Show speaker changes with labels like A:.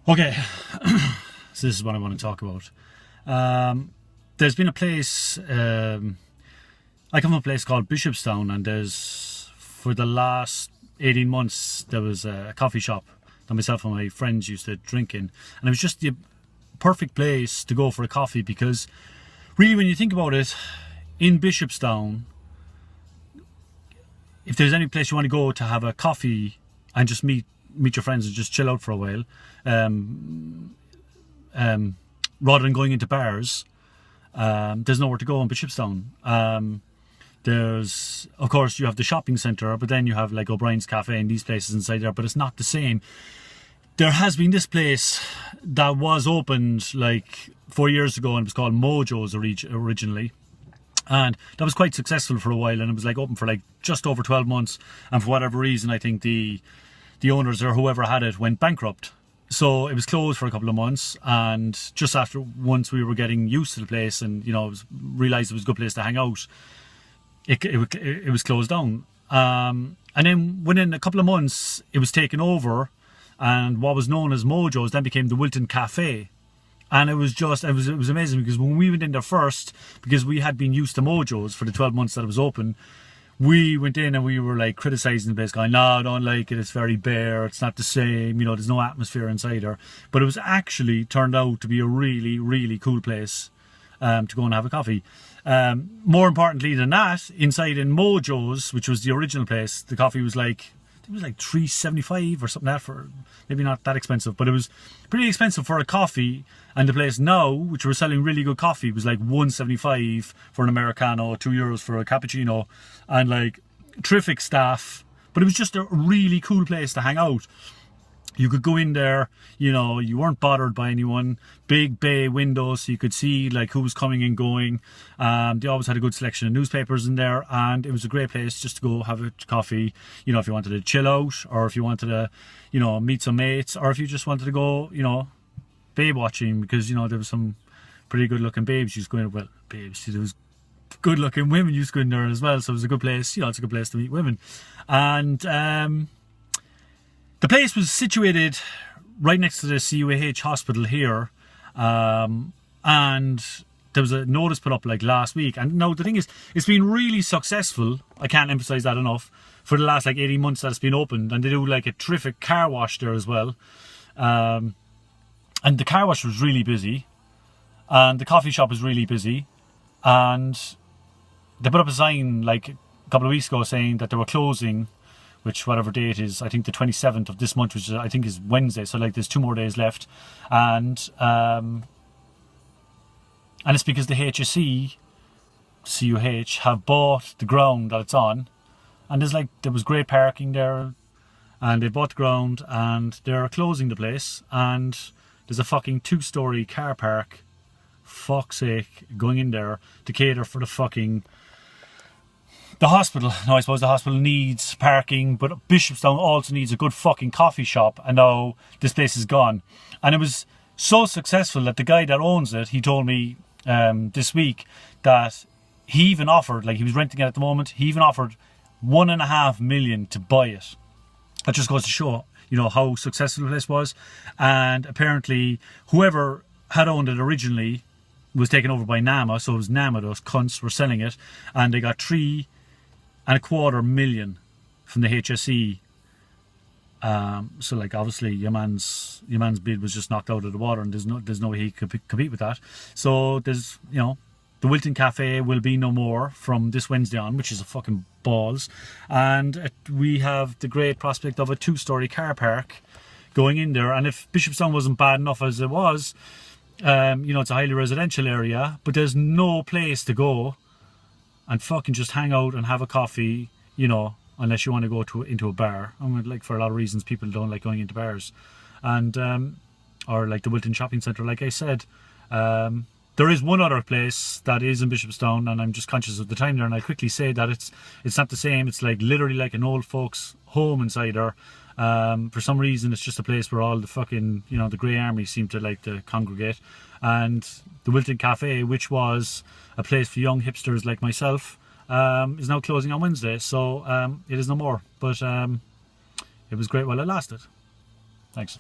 A: Okay, so this is what I want to talk about. There's been a place, I come from a place called Bishopstown, and for the last 18 months, there was a coffee shop that myself and my friends used to drink in. And it was just the perfect place to go for a coffee, because really, when you think about it, in Bishopstown, if there's any place you want to go to have a coffee and just meet your friends and just chill out for a while, rather than going into bars, there's nowhere to go in Bishopstown. There's, of course, you have the shopping centre, but then you have like O'Brien's Cafe and these places inside there, but it's not the same. There has been this place that was opened like 4 years ago, and it was called Mojo's originally. And that was quite successful for a while, and it was like open for like just over 12 months. And for whatever reason, I think the owners or whoever had it went bankrupt. So it was closed for a couple of months, and just after, once we were getting used to the place and, you know, realised it was a good place to hang out, it was closed down. And then within a couple of months, it was taken over, and what was known as Mojo's then became the Wilton Cafe. And it was amazing, because when we went in there first, because we had been used to Mojo's for the 12 months that it was open, we went in and we were like criticising the place, going, no, I don't like it, it's very bare, it's not the same, you know, there's no atmosphere inside there. But it was actually turned out to be a really, really cool place to go and have a coffee. More importantly than that, inside in Mojo's, which was the original place, the coffee was like, it was like $3.75 or something like that, for maybe not that expensive, but it was pretty expensive for a coffee. And the place now, which were selling really good coffee, was like $1.75 for an Americano, €2 for a cappuccino, and like terrific staff. But it was just a really cool place to hang out. You could go in there, you know, you weren't bothered by anyone. Big bay windows, so you could see like who was coming and going. They always had a good selection of newspapers in there, and it was a great place just to go have a coffee. You know, if you wanted to chill out, or if you wanted to, you know, meet some mates, or if you just wanted to go, you know, babe watching, because, you know, there was some pretty good looking babes used to go in. Well, babes, there was good looking women used to go in there as well, so it was a good place. You know, it's a good place to meet women. And the place was situated right next to the CUAH hospital here, and there was a notice put up like last week. And now the thing is, it's been really successful, I can't emphasise that enough, for the last like 18 months that it's been opened. And they do like a terrific car wash there as well. And the car wash was really busy, and the coffee shop was really busy, and they put up a sign like a couple of weeks ago saying that they were closing, which whatever date is, I think the 27th of this month, which I think is Wednesday, so like there's 2 more days left. And it's because the HSE, CUH, have bought the ground that it's on, and there was great parking there, and they bought the ground, and they're closing the place, and there's a fucking 2-story car park, fuck's sake, going in there to cater for the hospital. Now, I suppose the hospital needs parking, but Bishopstown also needs a good fucking coffee shop, and now this place is gone. And it was so successful that the guy that owns it, he told me this week that he even offered, like he was renting it at the moment, he even offered $1.5 million to buy it. That just goes to show, you know, how successful the place was. And apparently whoever had owned it originally was taken over by NAMA, so it was NAMA, those cunts were selling it, and they got $3.25 million from the HSE. So like obviously your man's bid was just knocked out of the water, and there's no way he could compete with that. So there's, you know, the Wilton Cafe will be no more from this Wednesday on, which is a fucking balls. And we have the great prospect of a 2-story car park going in there. And if Bishopstown wasn't bad enough as it was, you know, it's a highly residential area, but there's no place to go and fucking just hang out and have a coffee, you know, unless you want to go into a bar. I mean, like, for a lot of reasons, people don't like going into bars. And or like the Wilton Shopping Centre, like I said. There is one other place that is in Bishopstown, and I'm just conscious of the time there, and I quickly say that it's not the same. It's like literally like an old folks home inside there. For some reason, it's just a place where all the fucking, you know, the Grey Army seem to like to congregate. And the Wilton Cafe, which was a place for young hipsters like myself, is now closing on Wednesday. So it is no more. But it was great while it lasted. Thanks.